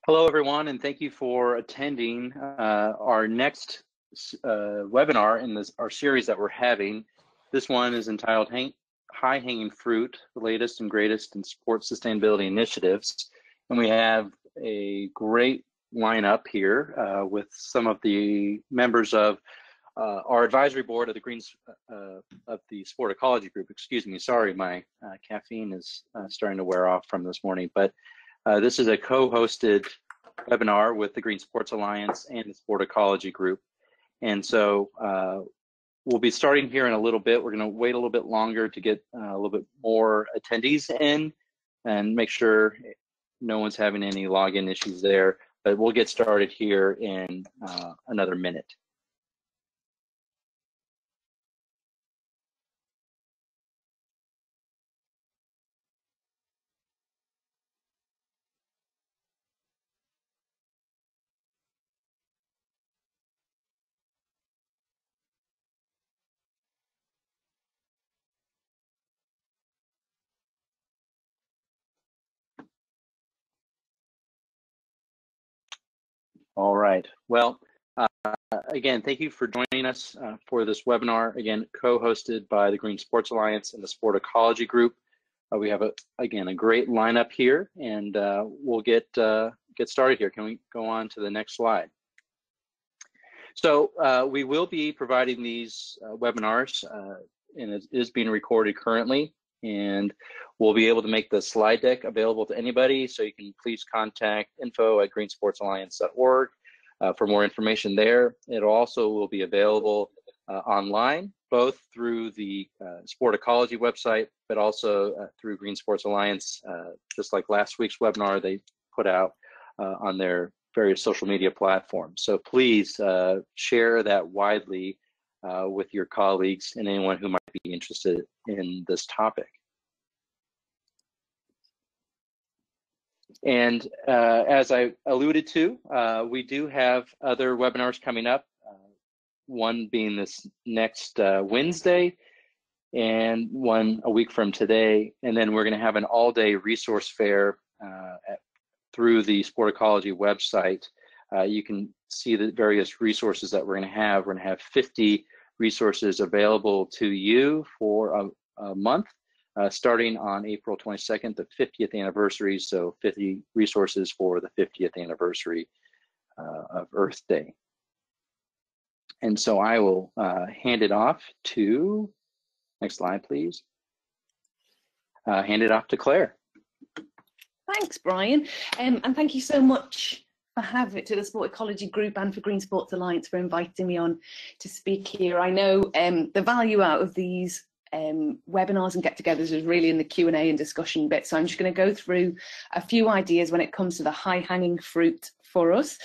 Hello, everyone, and thank you for attending our next webinar in our series that we're having. This one is entitled High Hanging Fruit, the Latest and Greatest in Sports Sustainability Initiatives. And we have a great lineup here with some of the members of our advisory board of the Greens of the Sport Ecology Group. Excuse me, sorry, my caffeine is starting to wear off from this morning, but this is a co-hosted webinar with the Green Sports Alliance and the Sport Ecology Group. And so we'll be starting here in a little bit. We're going to wait a little bit longer to get a little bit more attendees in and make sure no one's having any login issues there. But we'll get started here in another minute. All right. Well, again, thank you for joining us for this webinar, again, co-hosted by the Green Sports Alliance and the Sport Ecology Group. We have, again, a great lineup here, and we'll get started here. Can we go on to the next slide? So we will be providing these webinars, and it is being recorded currently, and we'll be able to make the slide deck available to anybody, so you can please contact info@greensportsalliance.org for more information there. It also will be available online, both through the Sport Ecology website, but also through Green Sports Alliance, just like last week's webinar they put out on their various social media platforms. So please share that widely with your colleagues and anyone who might be interested in this topic. And as I alluded to, we do have other webinars coming up, one being this next Wednesday and one a week from today. And then we're going to have an all-day resource fair through the Sport Ecology website. You can see the various resources that we're going to have. We're going to have 50 resources available to you for a month, starting on April 22nd, the 50th anniversary. So 50 resources for the 50th anniversary of Earth Day. And so I will hand it off to, next slide, please. Hand it off to Claire. Thanks, Brian. And thank you so much for having it to the Sport Ecology Group and for Green Sports Alliance for inviting me on to speak here. I know the value out of these webinars and get-togethers is really in the Q&A and discussion bit. So I'm just going to go through a few ideas when it comes to the high-hanging fruit for us.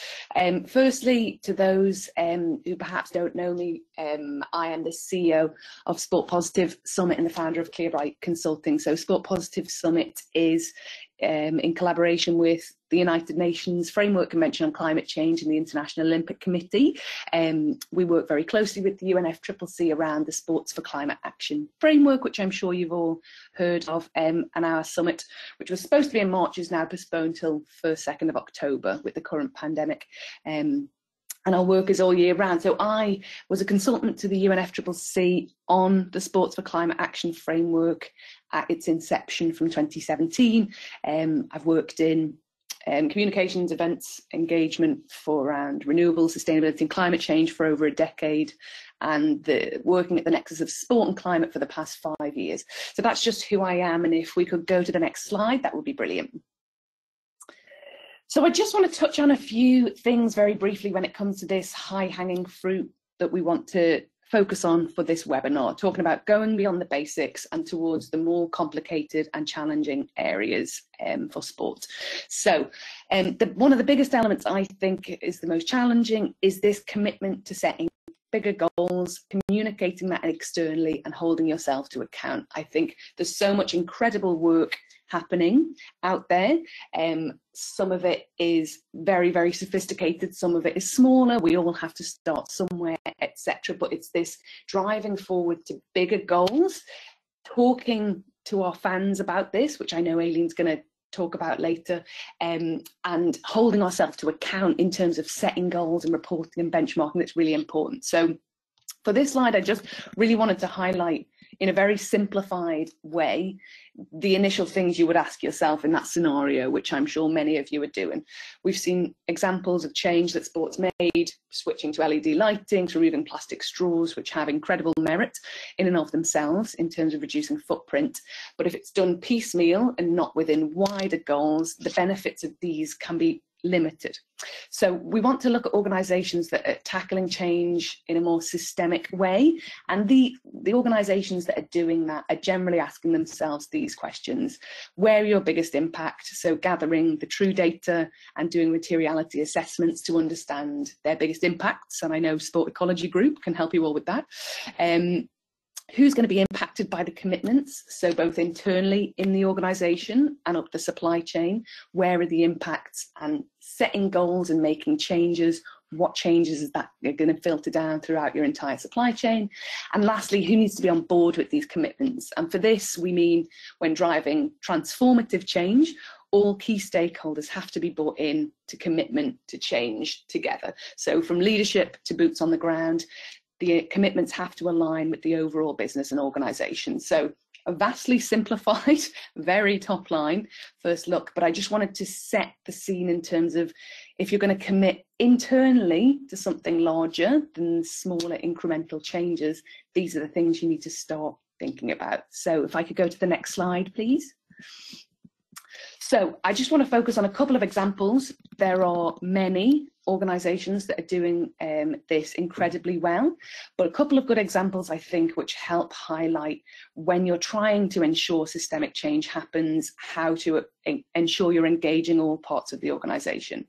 Firstly, to those who perhaps don't know me, I am the CEO of Sport Positive Summit and the founder of Clearbright Consulting. So Sport Positive Summit is in collaboration with the United Nations Framework Convention on Climate Change and the International Olympic Committee. We work very closely with the UNFCCC around the Sports for Climate Action framework, which I'm sure you've all heard of, and our summit, which was supposed to be in March, is now postponed till 1st, 2nd of October with the current pandemic. And our work is all year round. So I was a consultant to the UNFCCC on the Sports for Climate Action framework at its inception from 2017. I've worked in communications, events, engagement for around renewable sustainability and climate change for over a decade, and working at the nexus of sport and climate for the past 5 years. So that's just who I am. And if we could go to the next slide, that would be brilliant. So I just want to touch on a few things very briefly when it comes to this high-hanging fruit that we want to focus on for this webinar, talking about going beyond the basics and towards the more complicated and challenging areas for sport. So one of the biggest elements I think is the most challenging is this commitment to setting bigger goals, communicating that externally and holding yourself to account. I think there's so much incredible work happening out there. Some of it is very, very sophisticated. Some of it is smaller. We all have to start somewhere, etc. But it's this driving forward to bigger goals, talking to our fans about this, which I know Aileen's going to talk about later, and holding ourselves to account in terms of setting goals and reporting and benchmarking. That's really important. So for this slide, I just really wanted to highlight in a very simplified way the initial things you would ask yourself in that scenario, which I'm sure many of you are doing. We've seen examples of change that sports made, switching to LED lighting, to removing plastic straws, which have incredible merit in and of themselves in terms of reducing footprint. But if it's done piecemeal and not within wider goals, the benefits of these can be limited. So we want to look at organisations that are tackling change in a more systemic way, and the organisations that are doing that are generally asking themselves these questions. Where are your biggest impact? So gathering the true data and doing materiality assessments to understand their biggest impacts, and I know Sport Ecology Group can help you all with that. Who's going to be impacted by the commitments? So both internally in the organisation and up the supply chain, where are the impacts, and setting goals and making changes. What changes is that are going to filter down throughout your entire supply chain? And lastly, who needs to be on board with these commitments? And for this, we mean when driving transformative change, all key stakeholders have to be brought in to commitment to change together. So from leadership to boots on the ground, the commitments have to align with the overall business and organisation. So a vastly simplified, very top line first look, but I just wanted to set the scene in terms of if you're going to commit internally to something larger than smaller incremental changes, these are the things you need to start thinking about. So if I could go to the next slide, please. So I just want to focus on a couple of examples. There are many organisations that are doing this incredibly well, but a couple of good examples, I think, which help highlight when you're trying to ensure systemic change happens, how to ensure you're engaging all parts of the organisation.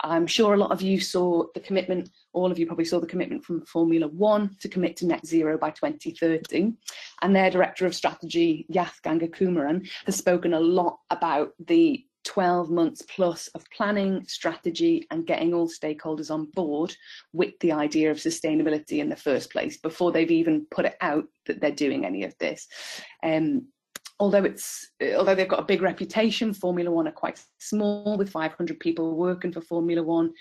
I'm sure a lot of you saw the commitment, all of you probably saw the commitment from Formula One to commit to net zero by 2030. And their Director of Strategy, Yath Gangakumaran, has spoken a lot about the 12 months plus of planning, strategy, and getting all stakeholders on board with the idea of sustainability in the first place, before they've even put it out that they're doing any of this. Although they've got a big reputation, Formula One are quite small with 500 people working for Formula One,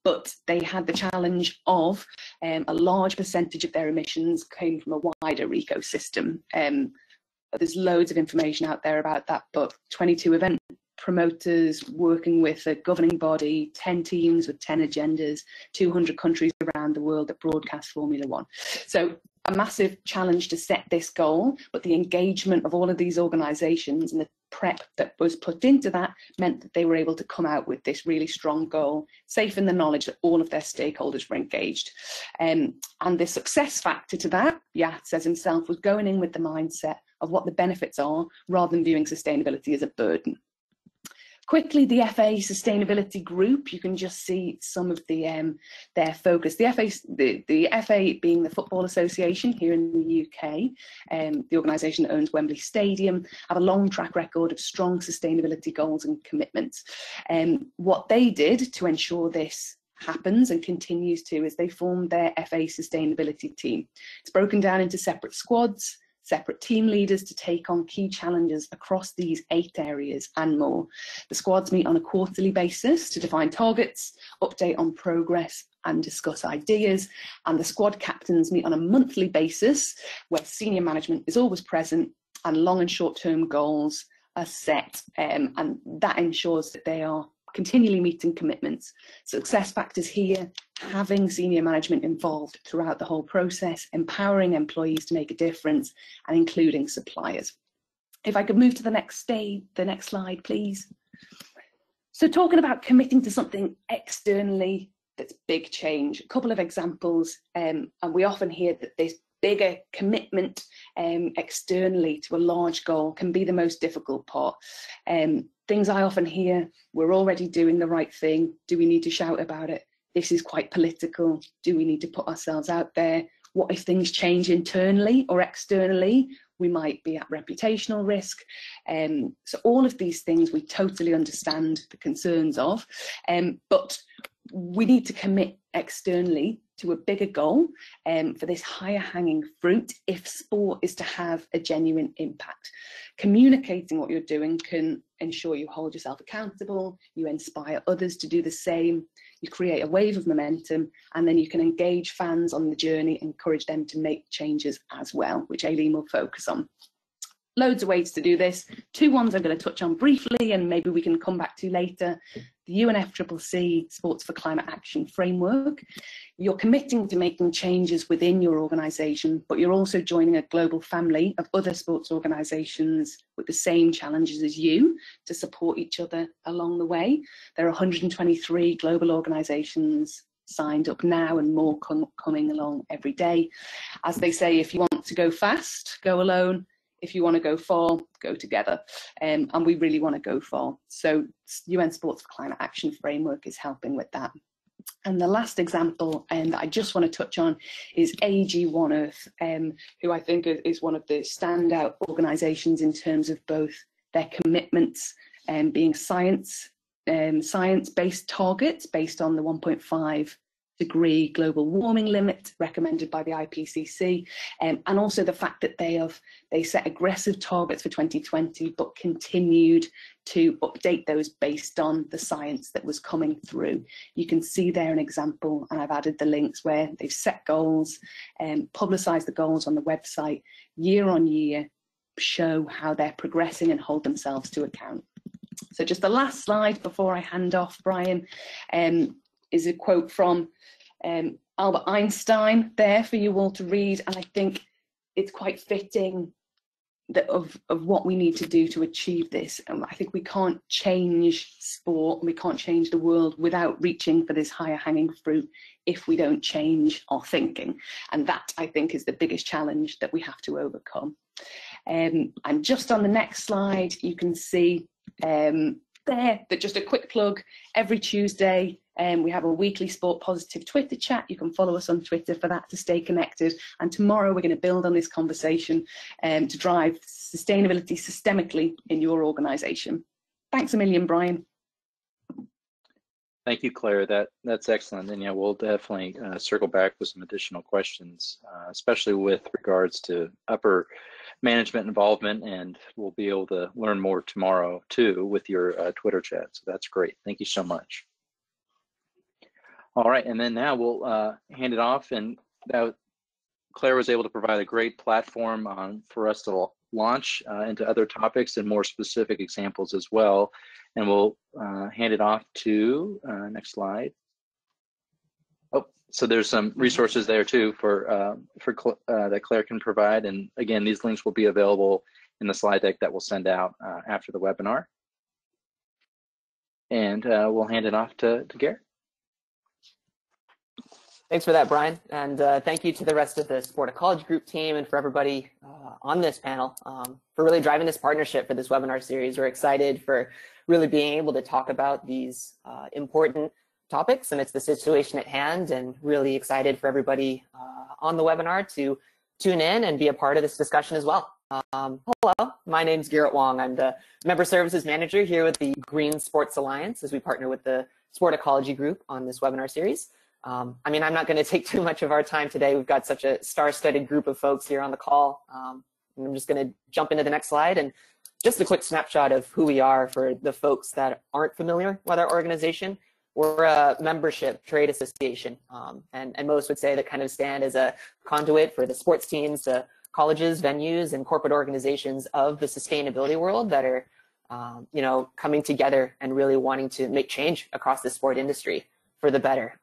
but they had the challenge of a large percentage of their emissions came from a wider ecosystem. There's loads of information out there about that, but 22 event promoters working with a governing body, 10 teams with 10 agendas, 200 countries around the world that broadcast Formula One. So a massive challenge to set this goal, but the engagement of all of these organisations and the prep that was put into that meant that they were able to come out with this really strong goal, safe in the knowledge that all of their stakeholders were engaged. And the success factor to that, Yath says himself, was going in with the mindset of what the benefits are rather than viewing sustainability as a burden. Quickly, the FA Sustainability Group, you can just see some of the their focus. The FA being the Football Association here in the UK, the organisation that owns Wembley Stadium, have a long track record of strong sustainability goals and commitments. What they did to ensure this happens and continues to is they formed their FA Sustainability team. It's broken down into separate squads, separate team leaders to take on key challenges across these 8 areas and more. The squads meet on a quarterly basis to define targets, update on progress and discuss ideas, and the squad captains meet on a monthly basis where senior management is always present and long and short-term goals are set, and that ensures that they are continually meeting commitments. Success factors here, having senior management involved throughout the whole process, empowering employees to make a difference, and including suppliers. If I could move to the next slide, please. So talking about committing to something externally that's big change, a couple of examples, and we often hear that this bigger commitment externally to a large goal can be the most difficult part. Things I often hear, we're already doing the right thing. Do we need to shout about it? This is quite political. Do we need to put ourselves out there? What if things change internally or externally? We might be at reputational risk. So all of these things we totally understand the concerns of, but we need to commit externally to a bigger goal for this higher hanging fruit if sport is to have a genuine impact. Communicating what you're doing can ensure you hold yourself accountable, you inspire others to do the same, you create a wave of momentum, and then you can engage fans on the journey, encourage them to make changes as well, which Aileen will focus on. Loads of ways to do this. Two ones I'm going to touch on briefly and maybe we can come back to later. The UNFCCC Sports for Climate Action Framework. You're committing to making changes within your organisation, but you're also joining a global family of other sports organisations with the same challenges as you to support each other along the way. There are 123 global organisations signed up now and more coming along every day. As they say, if you want to go fast, go alone. If you want to go far, go together. And we really want to go far. So UN Sports for Climate Action Framework is helping with that. And the last example that I just want to touch on is AG1 Earth, who I think is one of the standout organisations in terms of both their commitments and being science-based targets based on the 1.5-degree global warming limit recommended by the IPCC, and also the fact that they set aggressive targets for 2020 but continued to update those based on the science that was coming through. You can see there an example, and I've added the links where they've set goals and publicised the goals on the website year on year, show how they're progressing and hold themselves to account. So just the last slide before I hand off, Brian, is a quote from Albert Einstein there for you all to read, and I think it's quite fitting that of what we need to do to achieve this. I think we can't change sport, we can't change the world without reaching for this higher hanging fruit if we don't change our thinking, and that I think is the biggest challenge that we have to overcome. And just on the next slide you can see there that just a quick plug, every Tuesday we have a weekly Sport Positive Twitter chat. You can follow us on Twitter for that to stay connected. And tomorrow we're going to build on this conversation to drive sustainability systemically in your organisation. Thanks a million, Brian. Thank you, Claire. That's excellent. And yeah, we'll definitely circle back with some additional questions, especially with regards to upper management involvement, and we'll be able to learn more tomorrow too with your Twitter chat. So that's great. Thank you so much. All right, and then now we'll hand it off, and Claire was able to provide a great platform for us to launch into other topics and more specific examples as well. And we'll hand it off to, next slide. Oh, so there's some resources there too for that Claire can provide. And again, these links will be available in the slide deck that we'll send out after the webinar. And we'll hand it off to Garrett. Thanks for that, Brian. And thank you to the rest of the Sport Ecology Group team and for everybody on this panel for really driving this partnership for this webinar series. We're excited for really being able to talk about these important topics, and it's the situation at hand, and really excited for everybody on the webinar to tune in and be a part of this discussion as well. Hello, my name's Garrett Wong. I'm the Member Services Manager here with the Green Sports Alliance as we partner with the Sport Ecology Group on this webinar series. I mean, I'm not going to take too much of our time today. We've got such a star-studded group of folks here on the call. And I'm just going to jump into the next slide, and just a quick snapshot of who we are for the folks that aren't familiar with our organization. We're a membership trade association, and most would say that kind of stand as a conduit for the sports teams, the colleges, venues, and corporate organizations of the sustainability world that are, you know, coming together and really wanting to make change across the sport industry for the better,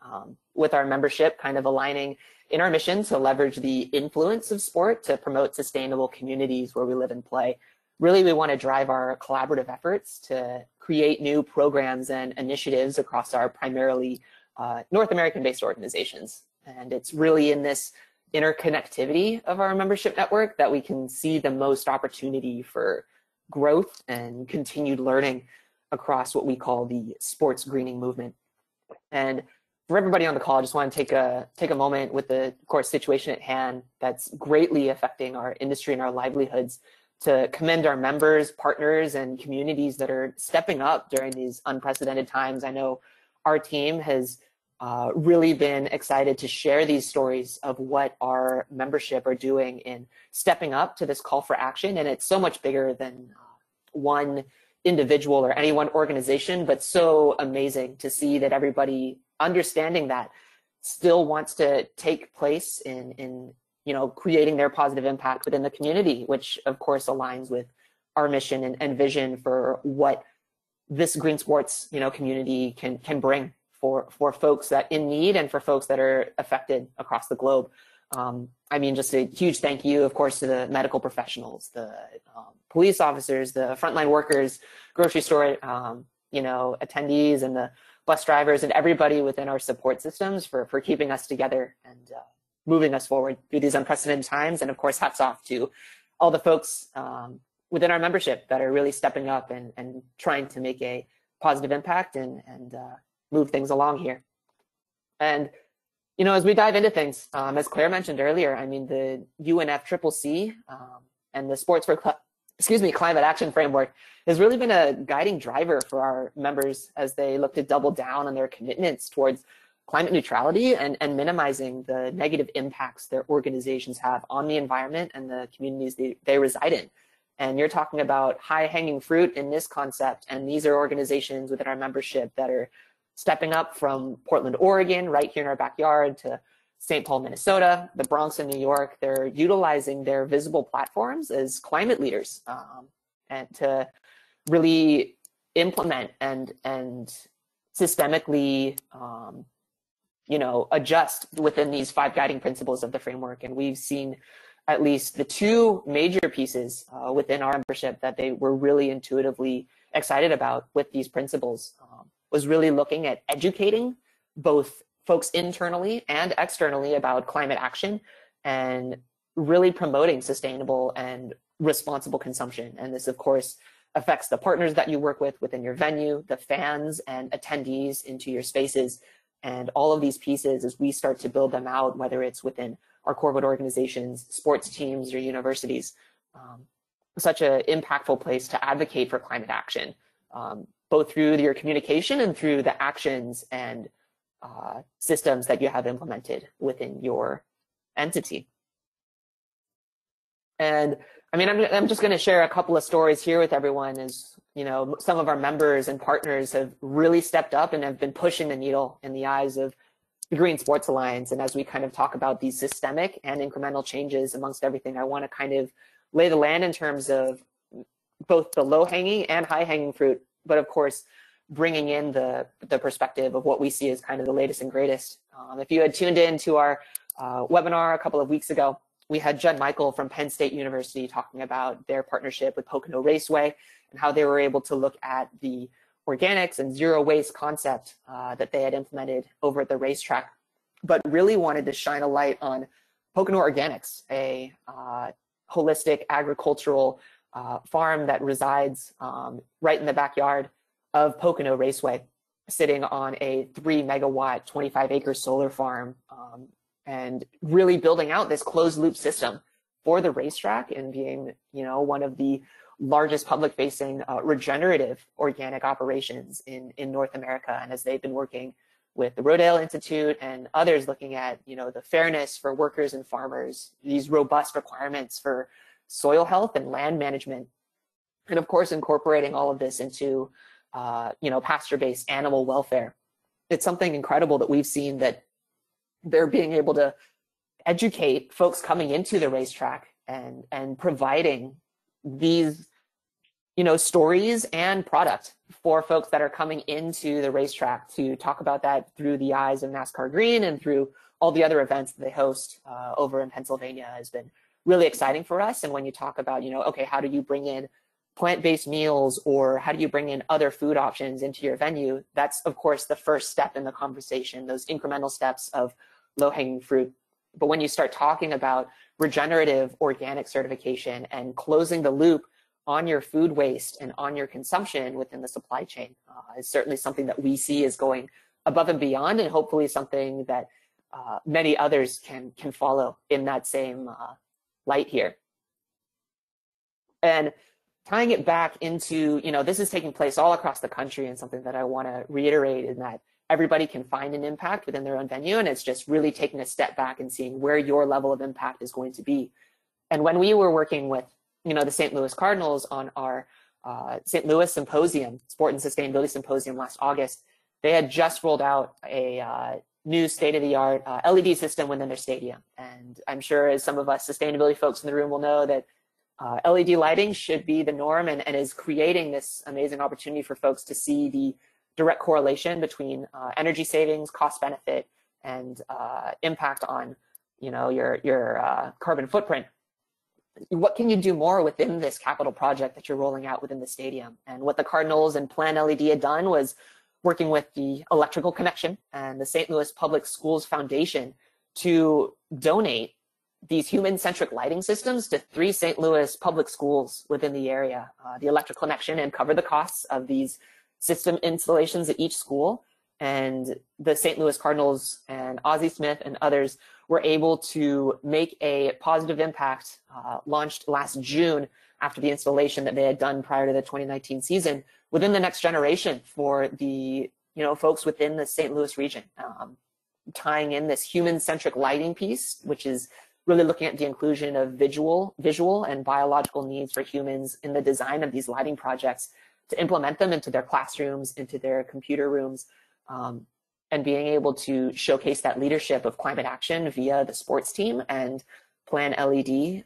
with our membership kind of aligning in our mission to leverage the influence of sport to promote sustainable communities where we live and play. Really, we want to drive our collaborative efforts to create new programs and initiatives across our primarily North American-based organizations. And it's really in this interconnectivity of our membership network that we can see the most opportunity for growth and continued learning across what we call the sports greening movement. And for everybody on the call, I just want to take a moment with the, of course, situation at hand that's greatly affecting our industry and our livelihoods to commend our members, partners, and communities that are stepping up during these unprecedented times. I know our team has really been excited to share these stories of what our membership are doing in stepping up to this call for action. And it's so much bigger than one individual or any one organization, but so amazing to see that everybody understanding that still wants to take place in creating their positive impact within the community, which of course aligns with our mission and vision for what this green sports community can bring for folks that in need and for folks that are affected across the globe. I mean, just a huge thank you, of course, to the medical professionals, the police officers, the frontline workers, grocery store, attendees, and the bus drivers, and everybody within our support systems for keeping us together and moving us forward through these unprecedented times. And of course, hats off to all the folks within our membership that are really stepping up and trying to make a positive impact and move things along here. And as we dive into things, as Claire mentioned earlier, I mean, the UNFCCC and the Sports for Climate Action Framework has really been a guiding driver for our members as they look to double down on their commitments towards climate neutrality and minimizing the negative impacts their organizations have on the environment and the communities they reside in. And you're talking about high-hanging fruit in this concept, and these are organizations within our membership that are stepping up from Portland, Oregon, right here in our backyard, to St. Paul, Minnesota, the Bronx in New York. They're utilizing their visible platforms as climate leaders and to really implement and systemically, adjust within these 5 guiding principles of the framework. And we've seen at least the 2 major pieces within our membership that they were really intuitively excited about with these principles was really looking at educating both folks internally and externally about climate action and really promoting sustainable and responsible consumption. And this, of course, affects the partners that you work with within your venue, the fans and attendees into your spaces, and all of these pieces as we start to build them out, whether it's within our corporate organizations, sports teams, or universities. Such an impactful place to advocate for climate action, both through your communication and through the actions and systems that you have implemented within your entity. And I mean, I'm just going to share a couple of stories here with everyone as, some of our members and partners have really stepped up and have been pushing the needle in the eyes of the Green Sports Alliance. And as we kind of talk about these systemic and incremental changes amongst everything, I want to kind of lay the land in terms of both the low-hanging and high-hanging fruit, but of course, bringing in the perspective of what we see as kind of the latest and greatest. If you had tuned in to our webinar a couple of weeks ago, we had Judd Michael from Penn State University talking about their partnership with Pocono Raceway and how they were able to look at the organics and zero waste concept that they had implemented over at the racetrack, but really wanted to shine a light on Pocono Organics, a holistic agricultural farm that resides right in the backyard of Pocono Raceway, sitting on a 3 megawatt, 25-acre solar farm, and really building out this closed loop system for the racetrack and being, one of the largest public-facing regenerative organic operations in North America. And as they've been working with the Rodale Institute and others looking at, the fairness for workers and farmers, these robust requirements for soil health and land management, and of course, incorporating all of this into, pasture-based animal welfare. It's something incredible that we've seen that they're being able to educate folks coming into the racetrack and providing these, stories and product for folks that are coming into the racetrack to talk about that through the eyes of NASCAR Green and through all the other events that they host over in Pennsylvania has been really exciting for us. And when you talk about, okay, how do you bring in plant-based meals or how do you bring in other food options into your venue? That's, of course, the first step in the conversation, those incremental steps of low-hanging fruit. But when you start talking about regenerative organic certification and closing the loop on your food waste and on your consumption within the supply chain is certainly something that we see is going above and beyond, and hopefully something that many others can follow in that same light here. And tying it back into, this is taking place all across the country, and something that I want to reiterate in that everybody can find an impact within their own venue, and it's just really taking a step back and seeing where your level of impact is going to be. And when we were working with, the St. Louis Cardinals on our St. Louis Symposium, Sport and Sustainability Symposium last August, they had just rolled out a new state-of-the-art LED system within their stadium. And I'm sure, as some of us sustainability folks in the room will know, that LED lighting should be the norm, and is creating this amazing opportunity for folks to see the direct correlation between energy savings, cost benefit, and impact on your carbon footprint. What can you do more within this capital project that you're rolling out within the stadium? And what the Cardinals and Plan LED had done was working with the electrical connection and the St. Louis Public Schools Foundation to donate these human-centric lighting systems to 3 St. Louis public schools within the area, the electrical connection, and cover the costs of these system installations at each school. And the St. Louis Cardinals and Ozzie Smith and others were able to make a positive impact, launched last June after the installation that they had done prior to the 2019 season, within the next generation for the folks within the St. Louis region, tying in this human-centric lighting piece, which is really looking at the inclusion of visual and biological needs for humans in the design of these lighting projects, to implement them into their classrooms, into their computer rooms, and being able to showcase that leadership of climate action via the sports team and Plan LED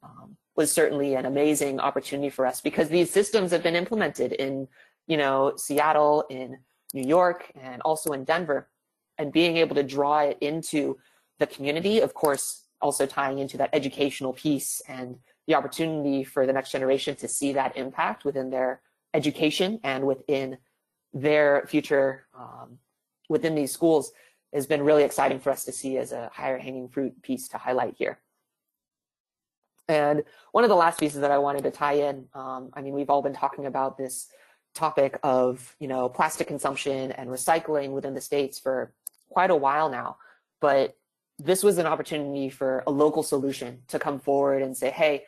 was certainly an amazing opportunity for us, because these systems have been implemented in Seattle, in New York, and also in Denver, and being able to draw it into the community, of course, also tying into that educational piece and the opportunity for the next generation to see that impact within their education and within their future within these schools has been really exciting for us to see as a higher hanging fruit piece to highlight here. And one of the last pieces that I wanted to tie in, we've all been talking about this topic of plastic consumption and recycling within the States for quite a while now, but this was an opportunity for a local solution to come forward and say, hey,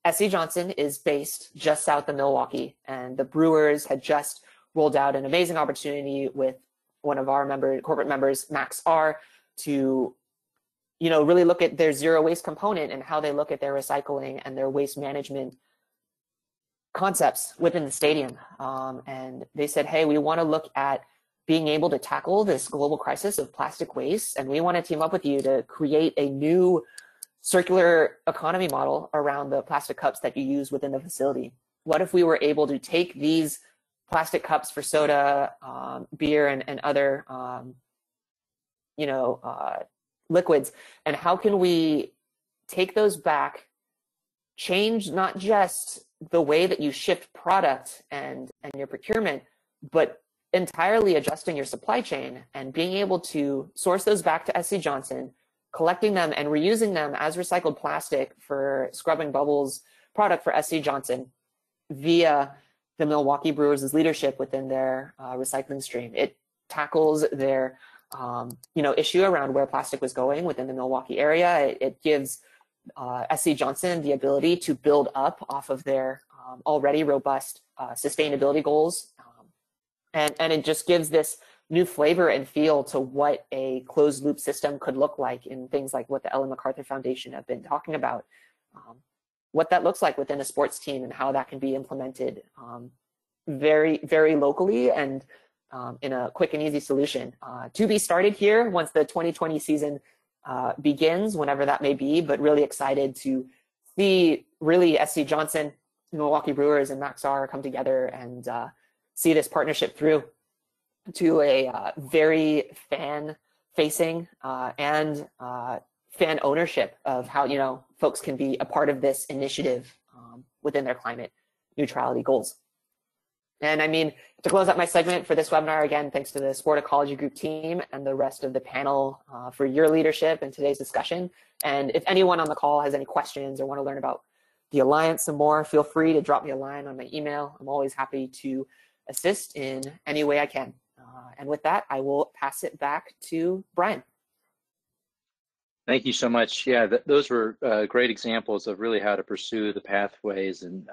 SC Johnson is based just south of Milwaukee, and the Brewers had just rolled out an amazing opportunity with one of our corporate members, Max R, to really look at their zero waste component and how they look at their recycling and their waste management concepts within the stadium. And they said, hey, we want to look at being able to tackle this global crisis of plastic waste, and we want to team up with you to create a new circular economy model around the plastic cups that you use within the facility. What if we were able to take these plastic cups for soda, beer, and other liquids, and how can we take those back, change not just the way that you shift product and your procurement, but entirely adjusting your supply chain and being able to source those back to SC Johnson, collecting them and reusing them as recycled plastic for scrubbing bubbles product for SC Johnson via the Milwaukee Brewers' leadership within their recycling stream. It tackles their issue around where plastic was going within the Milwaukee area. It gives SC Johnson the ability to build up off of their already robust sustainability goals. And it just gives this new flavor and feel to what a closed loop system could look like in things like what the Ellen MacArthur Foundation have been talking about, what that looks like within a sports team and how that can be implemented very, very locally and in a quick and easy solution. To be started here once the 2020 season begins, whenever that may be, but really excited to see really SC Johnson, Milwaukee Brewers, and Max R come together and see this partnership through to a very fan-facing and fan ownership of how folks can be a part of this initiative within their climate neutrality goals. And to close out my segment for this webinar, again, thanks to the Sport Ecology Group team and the rest of the panel for your leadership in today's discussion. And if anyone on the call has any questions or want to learn about the Alliance some more, feel free to drop me a line on my email. I'm always happy to assist in any way I can. And with that, I will pass it back to Brian. Thank you so much. Yeah, those were great examples of really how to pursue the pathways and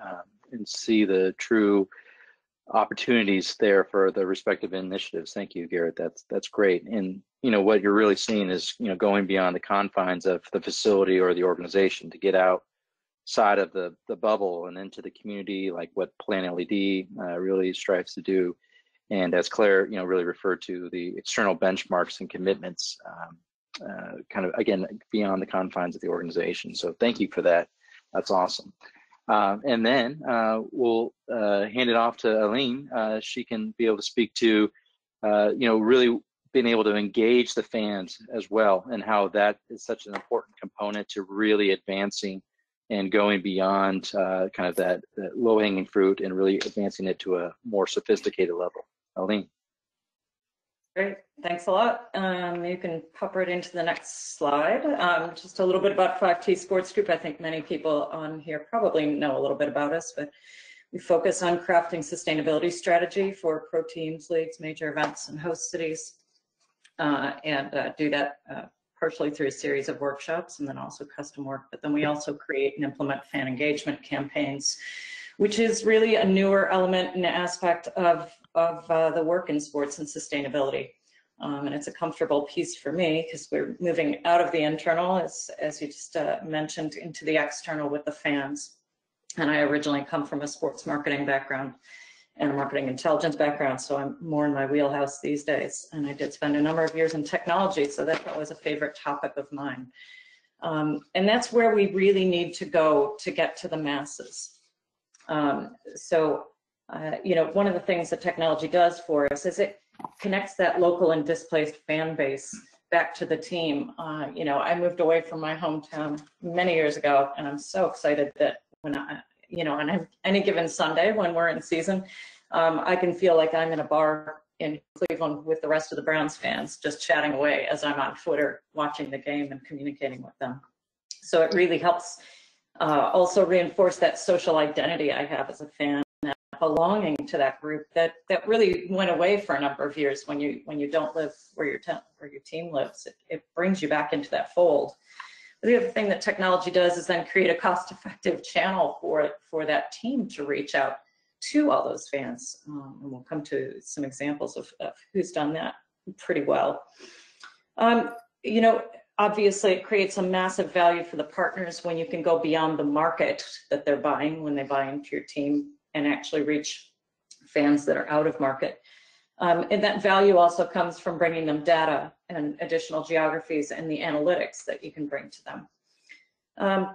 see the true opportunities there for the respective initiatives. Thank you, Garrett. That's great. And what you're really seeing is going beyond the confines of the facility or the organization to get outside of the bubble and into the community, like what Plan LED really strives to do. And as Claire really referred to, the external benchmarks and commitments kind of again beyond the confines of the organization. So thank you for that. That's awesome. And then we'll hand it off to Aileen. She can be able to speak to, really being able to engage the fans as well, and how that is such an important component to really advancing and going beyond kind of that low-hanging fruit and really advancing it to a more sophisticated level. Aileen. Great, thanks a lot. You can pop right into the next slide. Just a little bit about 5T Sports Group. I think many people on here probably know a little bit about us, but we focus on crafting sustainability strategy for pro teams, leagues, major events, and host cities, and do that partially through a series of workshops and then also custom work. But then we also create and implement fan engagement campaigns, which is really a newer element and aspect of the work in sports and sustainability. And it's a comfortable piece for me because we're moving out of the internal, as you just mentioned, into the external with the fans. And I originally come from a sports marketing background and a marketing intelligence background, so I'm more in my wheelhouse these days. And I did spend a number of years in technology, so that was a favorite topic of mine. And that's where we really need to go to get to the masses. One of the things that technology does for us is it connects that local and displaced fan base back to the team. I moved away from my hometown many years ago, and I'm so excited that when on any given Sunday when we're in season, I can feel like I'm in a bar in Cleveland with the rest of the Browns fans, just chatting away as I'm on Twitter, watching the game and communicating with them. So it really helps also reinforce that social identity I have as a fan, that belonging to that group that really went away for a number of years when you don't live where your team lives. It brings you back into that fold. The other thing that technology does is then create a cost-effective channel for that team to reach out to all those fans. And we'll come to some examples of who's done that pretty well. Obviously, it creates a massive value for the partners when you can go beyond the market that they're buying when they buy into your team and actually reach fans that are out of market. And that value also comes from bringing them data and additional geographies and the analytics that you can bring to them.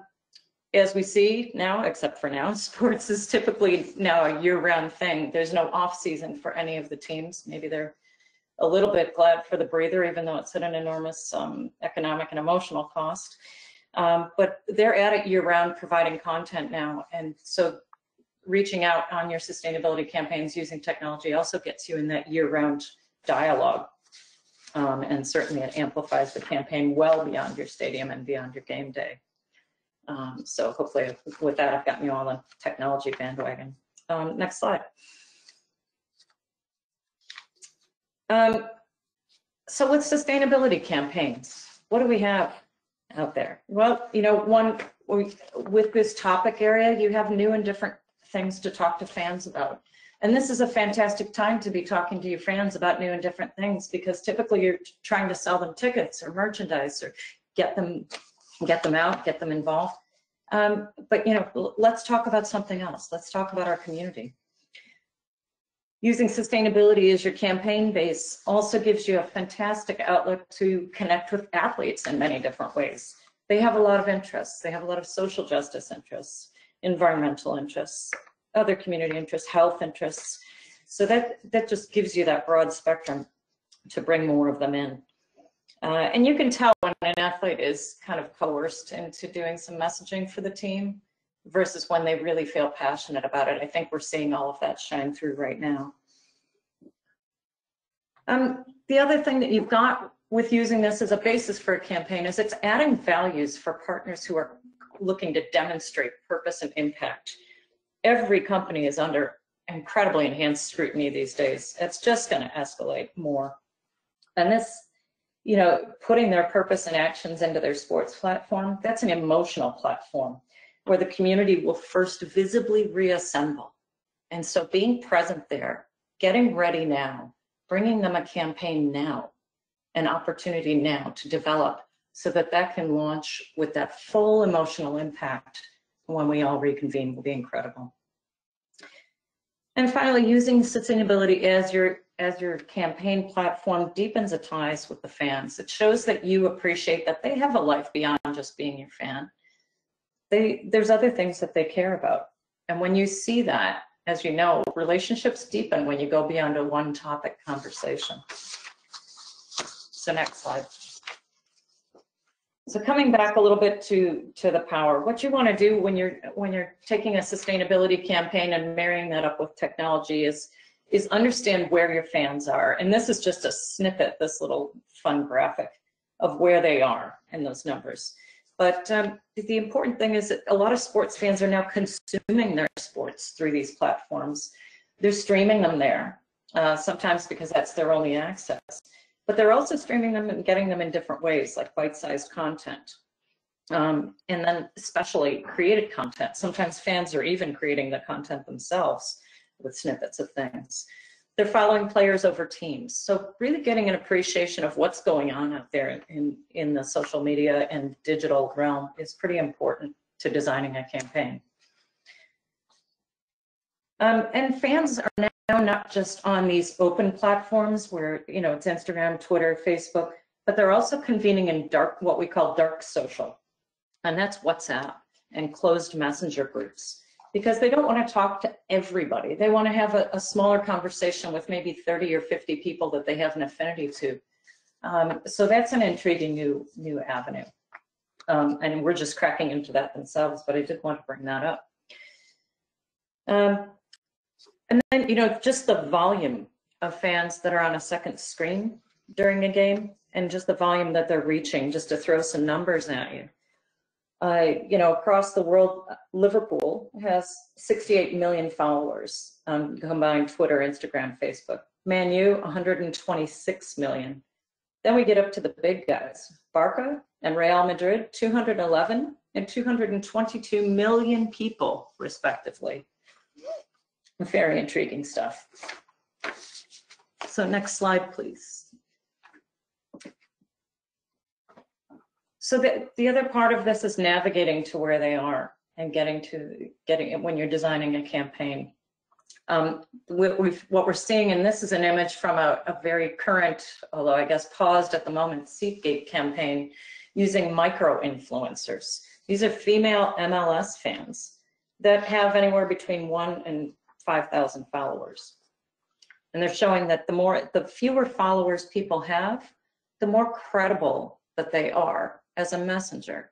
As we see now, except for now, sports is typically now a year-round thing. There's no off-season for any of the teams. Maybe they're a little bit glad for the breather, even though it's at an enormous economic and emotional cost. But they're at it year-round providing content now. And so reaching out on your sustainability campaigns using technology also gets you in that year-round dialogue. And certainly it amplifies the campaign well beyond your stadium and beyond your game day. So hopefully with that, I've gotten you all on technology bandwagon. Next slide. So with sustainability campaigns, what do we have out there? Well, with this topic area, you have new and different things to talk to fans about. And this is a fantastic time to be talking to your fans about new and different things, because typically you're trying to sell them tickets or merchandise or get them out, get them involved. But let's talk about something else. Let's talk about our community. Using sustainability as your campaign base also gives you a fantastic outlet to connect with athletes in many different ways. They have a lot of interests. They have a lot of social justice interests, environmental interests, other community interests, health interests. So that just gives you that broad spectrum to bring more of them in. And you can tell when an athlete is kind of coerced into doing some messaging for the team versus when they really feel passionate about it. I think we're seeing all of that shine through right now. The other thing that you've got with using this as a basis for a campaign is it's adding values for partners who are looking to demonstrate purpose and impact. Every company is under incredibly enhanced scrutiny these days. It's just going to escalate more. And this, putting their purpose and actions into their sports platform, that's an emotional platform where the community will first visibly reassemble And so being present there, getting ready now, bringing them a campaign now, an opportunity now to develop so that that can launch with that full emotional impact when we all reconvene will be incredible. And finally, using sustainability as your campaign platform deepens the ties with the fans. It shows that you appreciate that they have a life beyond just being your fan. There's other things that they care about. And when you see that, as you know, relationships deepen when you go beyond a one topic conversation. So next slide. So coming back a little bit to the power, what you want to do when you're taking a sustainability campaign and marrying that up with technology is understand where your fans are. And this is just a snippet, this little fun graphic of where they are in those numbers. But the important thing is that a lot of sports fans are now consuming their sports through these platforms. They're streaming them there, sometimes because that's their only access. But they're also streaming them and getting them in different ways, like bite-sized content. And then especially created content. Sometimes fans are even creating the content themselves with snippets of things. They're following players over teams. So really getting an appreciation of what's going on out there in the social media and digital realm is pretty important to designing a campaign. And fans are now not just on these open platforms where, you know, it's Instagram, Twitter, Facebook, but they're also convening in what we call dark social. And that's WhatsApp and closed messenger groups, because they don't want to talk to everybody. They want to have a smaller conversation with maybe 30 or 50 people that they have an affinity to. So that's an intriguing new avenue. And we're just cracking into that themselves, but I did want to bring that up. And then, you know, just the volume of fans that are on a second screen during a game and just the volume that they're reaching, just to throw some numbers at you. You know, across the world, Liverpool has 68 million followers on combined Twitter, Instagram, Facebook. Man U, 126 million. Then we get up to the big guys. Barca and Real Madrid, 211 and 222 million people, respectively. Very intriguing stuff. So next slide, please. So the other part of this is navigating to where they are and getting it when you're designing a campaign. What we're seeing, and this is an image from a very current, although I guess paused at the moment, Seatgate campaign using micro-influencers. These are female MLS fans that have anywhere between 1 and 5,000 followers. And they're showing that the fewer followers people have, the more credible that they are as a messenger.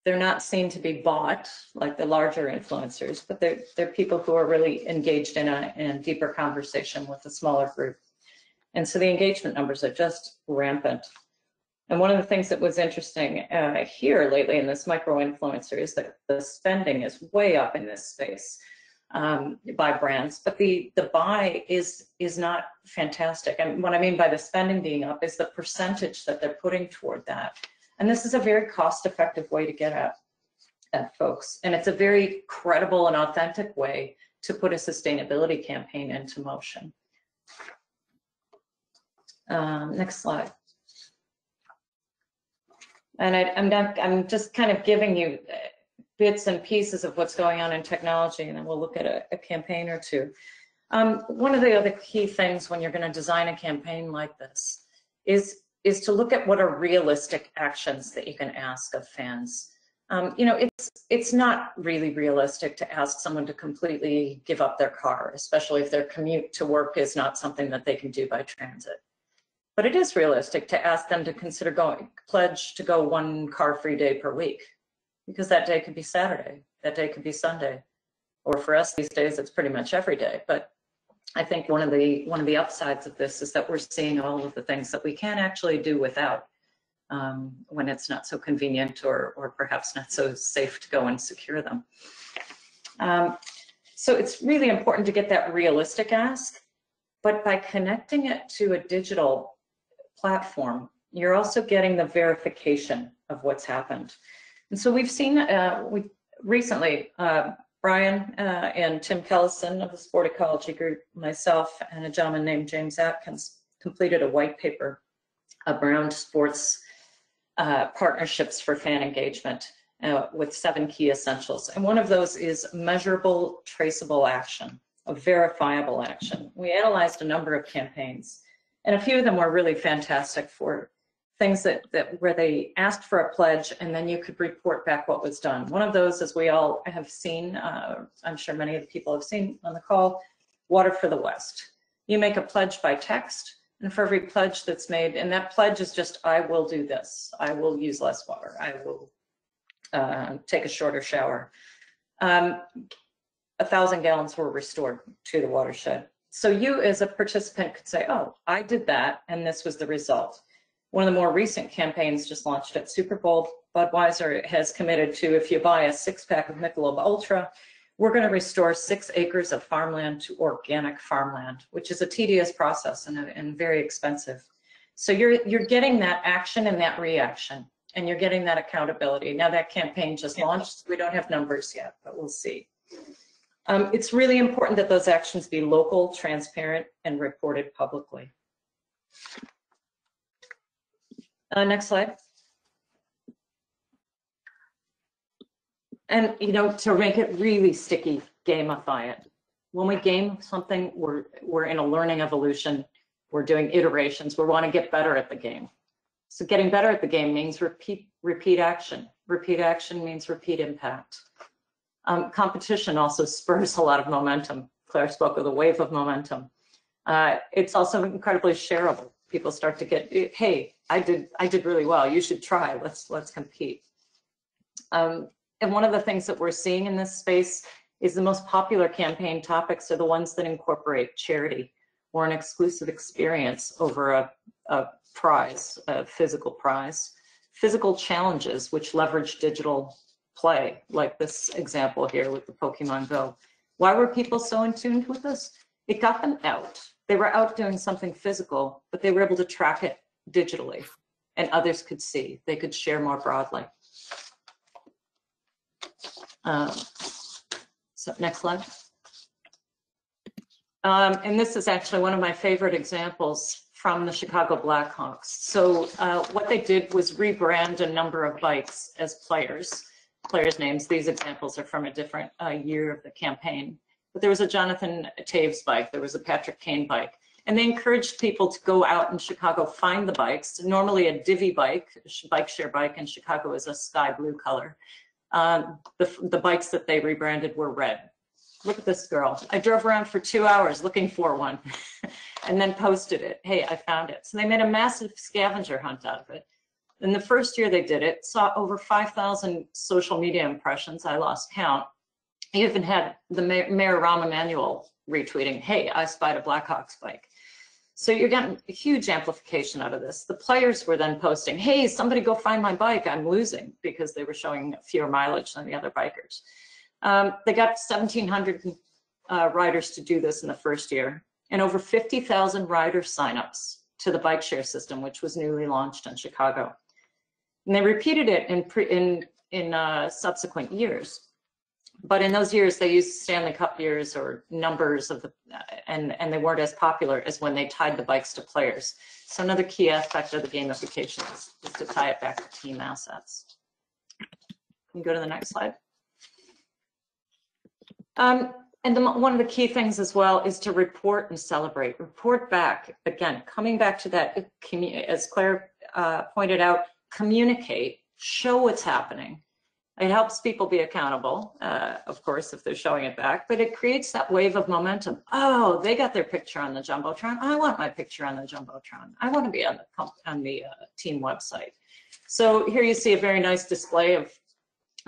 They're not seen to be bought like the larger influencers, but they're people who are really engaged in a deeper conversation with a smaller group. And so the engagement numbers are just rampant. And one of the things that was interesting here lately in this micro-influencer is that the spending is way up in this space by brands, but the buy is not fantastic. And what I mean by the spending being up is the percentage that they're putting toward that. And this is a very cost-effective way to get at folks. And it's a very credible and authentic way to put a sustainability campaign into motion. Next slide. And I'm just kind of giving you bits and pieces of what's going on in technology, and then we'll look at a campaign or two. One of the other key things when you're going to design a campaign like this is to look at what are realistic actions that you can ask of fans. You know, it's not really realistic to ask someone to completely give up their car, especially if their commute to work is not something that they can do by transit. But it is realistic to ask them to consider pledge to go 1 car-free day per week, because that day could be Saturday, that day could be Sunday, or for us these days it's pretty much every day. But I think one of the upsides of this is that we're seeing all of the things that we can actually do without when it's not so convenient or perhaps not so safe to go and secure them. So it's really important to get that realistic ask, but by connecting it to a digital platform, you're also getting the verification of what's happened. And so we've seen, recently, Brian and Tim Kellison of the Sport Ecology Group, myself, and a gentleman named James Atkins completed a white paper around sports partnerships for fan engagement with 7 key essentials. And one of those is measurable, traceable action, a verifiable action. We analyzed a number of campaigns, and a few of them were really fantastic for things that where they asked for a pledge and then you could report back what was done. One of those, as we all have seen, I'm sure many of the people have seen on the call, Water for the West. You make a pledge by text, and for every pledge that's made, and that pledge is just, I will do this, I will use less water, I will take a shorter shower. 1,000 gallons were restored to the watershed. So you as a participant could say, oh, I did that, and this was the result. One of the more recent campaigns just launched at Super Bowl. Budweiser has committed to, if you buy a 6-pack of Michelob Ultra, we're going to restore 6 acres of farmland to organic farmland, which is a tedious process and very expensive. So you're getting that action and that reaction, and you're getting that accountability. Now that campaign just launched, so we don't have numbers yet, but we'll see. It's really important that those actions be local, transparent, and reported publicly. Next slide. And, you know, to make it really sticky, gamify it. When we game something, we're in a learning evolution. We're doing iterations. We want to get better at the game. So getting better at the game means repeat action. Repeat action means repeat impact. Competition also spurs a lot of momentum. Claire spoke of the wave of momentum. It's also incredibly shareable. People start to get, hey, I did really well. You should try. Let's compete. And one of the things that we're seeing in this space is the most popular campaign topics are the ones that incorporate charity or an exclusive experience over a prize, a physical prize. Physical challenges which leverage digital play, like this example here with the Pokemon Go. Why were people so in tune with this? It got them out. They were out doing something physical, but they were able to track it digitally, and others could see. They could share more broadly. So next slide. And this is actually one of my favorite examples from the Chicago Blackhawks. So what they did was rebrand a number of bikes as players' names. These examples are from a different year of the campaign. But there was a Jonathan Taves bike, there was a Patrick Kane bike, and they encouraged people to go out in Chicago, find the bikes. Normally a Divvy bike, bike share bike in Chicago is a sky blue color. The bikes that they rebranded were red. Look at this girl. I drove around for 2 hours looking for one and then posted it. Hey, I found it. So they made a massive scavenger hunt out of it. In the first year they did it, saw over 5,000 social media impressions. I lost count. I even had the Mayor Rahm Emanuel retweeting, hey, I spied a Blackhawks bike. So you're getting a huge amplification out of this. The players were then posting, hey, somebody go find my bike, I'm losing, because they were showing fewer mileage than the other bikers. They got 1,700 riders to do this in the first year, and over 50,000 rider signups to the bike share system, which was newly launched in Chicago. And they repeated it in subsequent years. But in those years, they used Stanley Cup years or numbers of the, and they weren't as popular as when they tied the bikes to players. So another key aspect of the gamification is to tie it back to team assets. Can you go to the next slide? And one of the key things as well is to report and celebrate. Report back, again, coming back to that, as Claire pointed out, communicate, show what's happening. It helps people be accountable, of course, if they're showing it back, but it creates that wave of momentum. Oh, they got their picture on the Jumbotron. I want my picture on the Jumbotron. I want to be on the team website. So here you see a very nice display of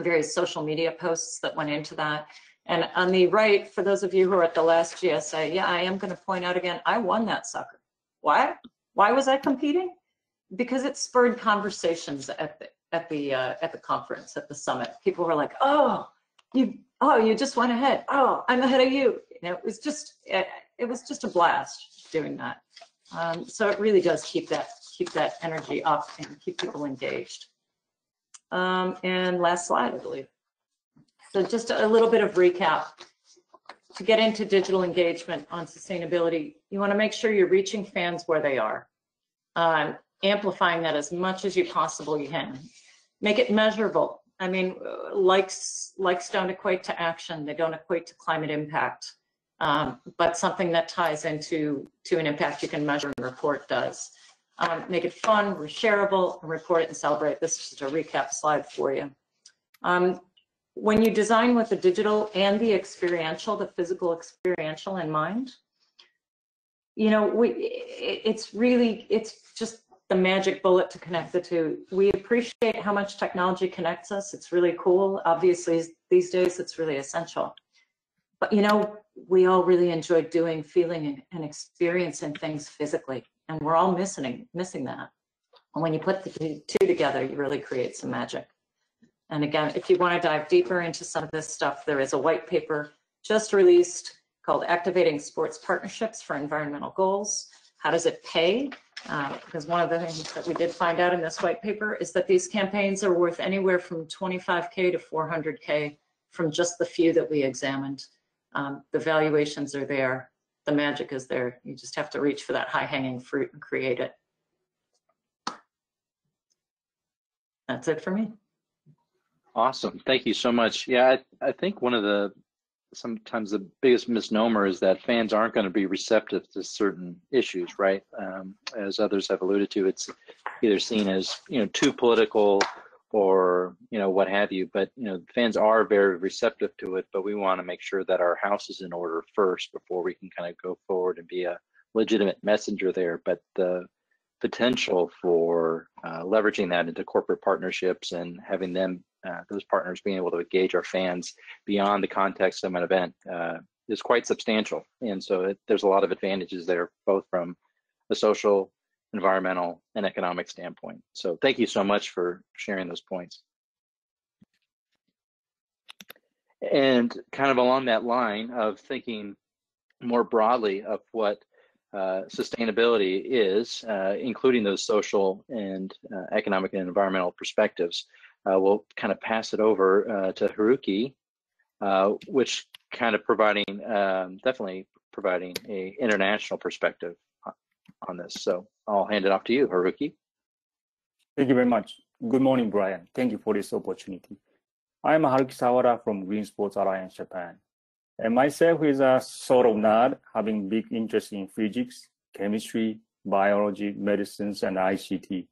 various social media posts that went into that. And on the right, for those of you who are at the last GSA, yeah, I am going to point out again, I won that sucker. Why? Why was I competing? Because it spurred conversations at the conference, at the summit. People were like, oh, you just went ahead. Oh, I'm ahead of you. You know, it was just a blast doing that. So it really does keep that energy up and keep people engaged. And last slide, I believe. So just a little bit of recap. To get into digital engagement on sustainability, you want to make sure you're reaching fans where they are, amplifying that as much as you possibly can. Make it measurable. I mean, likes don't equate to action. They don't equate to climate impact, but something that ties into an impact you can measure and report does. Make it fun, shareable, and report it and celebrate. This is just a recap slide for you. When you design with the digital and the experiential, the physical experiential in mind, you know, it's just the magic bullet to connect the two. We appreciate how much technology connects us. It's really cool. Obviously, these days, it's really essential. But, you know, we all really enjoy doing, feeling, and experiencing things physically. And we're all missing that. And when you put the two together, you really create some magic. And again, if you want to dive deeper into some of this stuff, there is a white paper just released called Activating Sports Partnerships for Environmental Goals. How does it pay? Because one of the things that we did find out in this white paper is that these campaigns are worth anywhere from 25K to 400K from just the few that we examined. The valuations are there. The magic is there. You just have to reach for that high-hanging fruit and create it. That's it for me. Awesome. Thank you so much. Yeah, I think one of sometimes the biggest misnomer is that fans aren't going to be receptive to certain issues, right? As others have alluded to, it's either seen as, you know, too political or, you know, what have you. But, you know, fans are very receptive to it, but we want to make sure that our house is in order first before we can kind of go forward and be a legitimate messenger there. But the potential for leveraging that into corporate partnerships and having them, those partners being able to engage our fans beyond the context of an event is quite substantial. And so there's a lot of advantages there, both from a social, environmental, and economic standpoint. So thank you so much for sharing those points. And kind of along that line of thinking more broadly of what sustainability is, including those social and economic and environmental perspectives. We'll kind of pass it over to Haruki, which kind of definitely providing a international perspective on this. So I'll hand it off to you, Haruki. Thank you very much. Good morning, Brian. Thank you for this opportunity. I'm Haruki Sawada from Green Sports Alliance Japan. And myself is a sort of nerd, having big interest in physics, chemistry, biology, medicines, and ICT.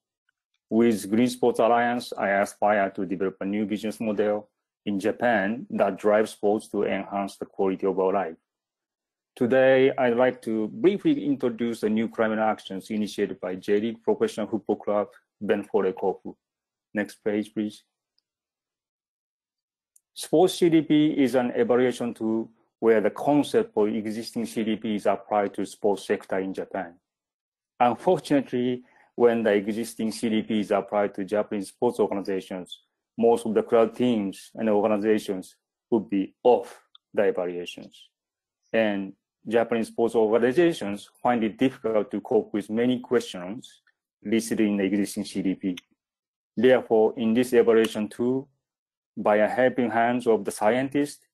With Green Sports Alliance, I aspire to develop a new business model in Japan that drives sports to enhance the quality of our life. Today, I'd like to briefly introduce the new climate actions initiated by J-League Professional Football Club, Benford Kofu. Next page, please. Sports CDP is an evaluation tool where the concept for existing CDP is applied to sports sector in Japan. Unfortunately, when the existing CDP is applied to Japanese sports organizations, most of the club teams and organizations would be off the evaluations. And Japanese sports organizations find it difficult to cope with many questions listed in the existing CDP. Therefore, in this evaluation tool, by a helping hands of the scientists,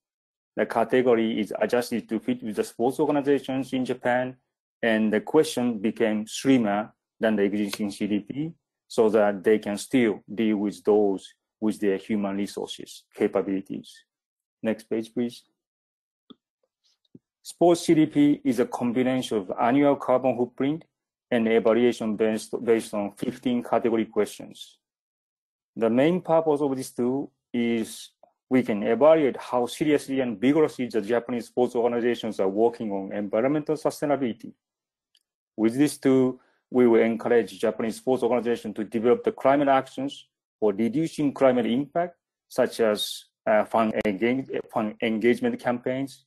the category is adjusted to fit with the sports organizations in Japan, and the question became slimmer than the existing CDP so that they can still deal with those with their human resources capabilities. Next page, please. Sports CDP is a combination of annual carbon footprint and evaluation based on 15 category questions. The main purpose of this tool is we can evaluate how seriously and vigorously the Japanese sports organizations are working on environmental sustainability. With this tool, we will encourage Japanese sports organizations to develop the climate actions for reducing climate impact, such as fund engagement campaigns,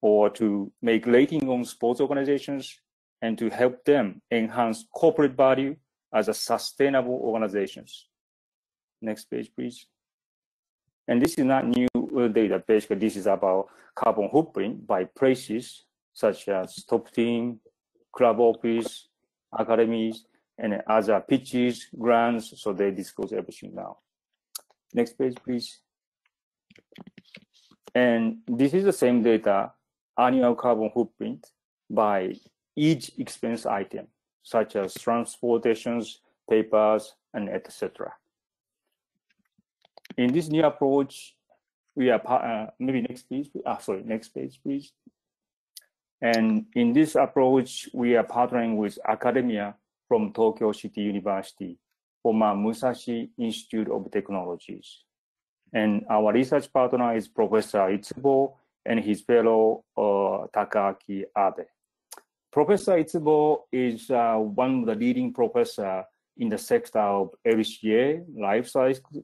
or to make rating on sports organizations, and to help them enhance corporate value as a sustainable organizations. Next page, please. And this is not new data. Basically, this is about carbon footprint by places such as top team, club office, academies, and other pitches, grounds. So they disclose everything now. Next page, please. And this is the same data, annual carbon footprint by each expense item, such as transportations, papers, and etc. In this new approach, we are maybe next page. Next page, please. And in this approach, we are partnering with academia from Tokyo City University, former Musashi Institute of Technologies. And our research partner is Professor Itsubo and his fellow Takaaki Abe. Professor Itsubo is one of the leading professors in the sector of LCA, life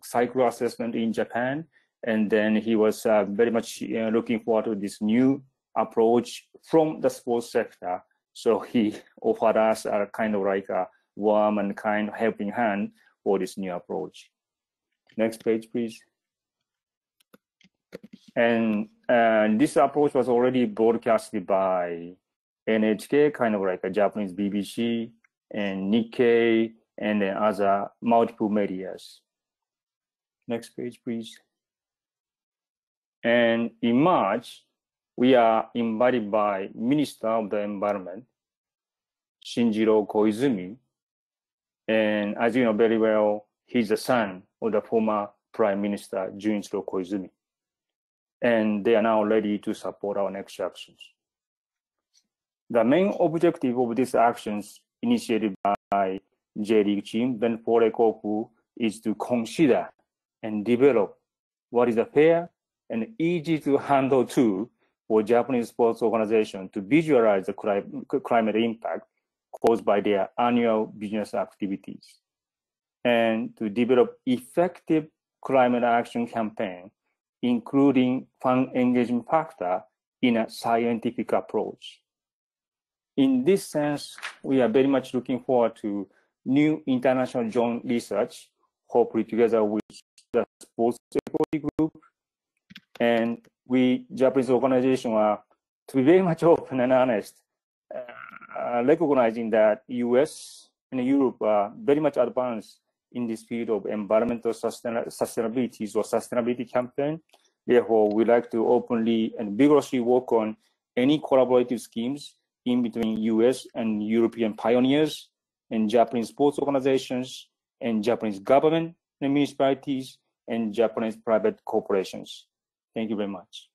cycle assessment in Japan. And then he was very much looking forward to this new approach from the sports sector. So he offered us a kind of like a warm and kind helping hand for this new approach. Next page, please. And this approach was already broadcasted by NHK, kind of like a Japanese BBC and Nikkei, and then other multiple medias. Next page, please. And in March, we are invited by Minister of the Environment, Shinjiro Koizumi. And as you know very well, he's the son of the former Prime Minister, Junichiro Koizumi. And they are now ready to support our next actions. The main objective of these actions initiated by J-League team, Ben Forekoku, is to consider and develop what is a fair and easy to handle tool for Japanese sports organizations to visualize the climate impact caused by their annual business activities, and to develop effective climate action campaign, including fan engagement factor in a scientific approach. In this sense, we are very much looking forward to new international joint research, hopefully together with the Sports Ecology Group. And we, Japanese organization, are to be very much open and honest, recognizing that US and Europe are very much advanced in this field of environmental sustainability or sustainability campaign. Therefore, we like to openly and vigorously work on any collaborative schemes in between US and European pioneers and Japanese sports organizations and Japanese government and municipalities and Japanese private corporations. Thank you very much.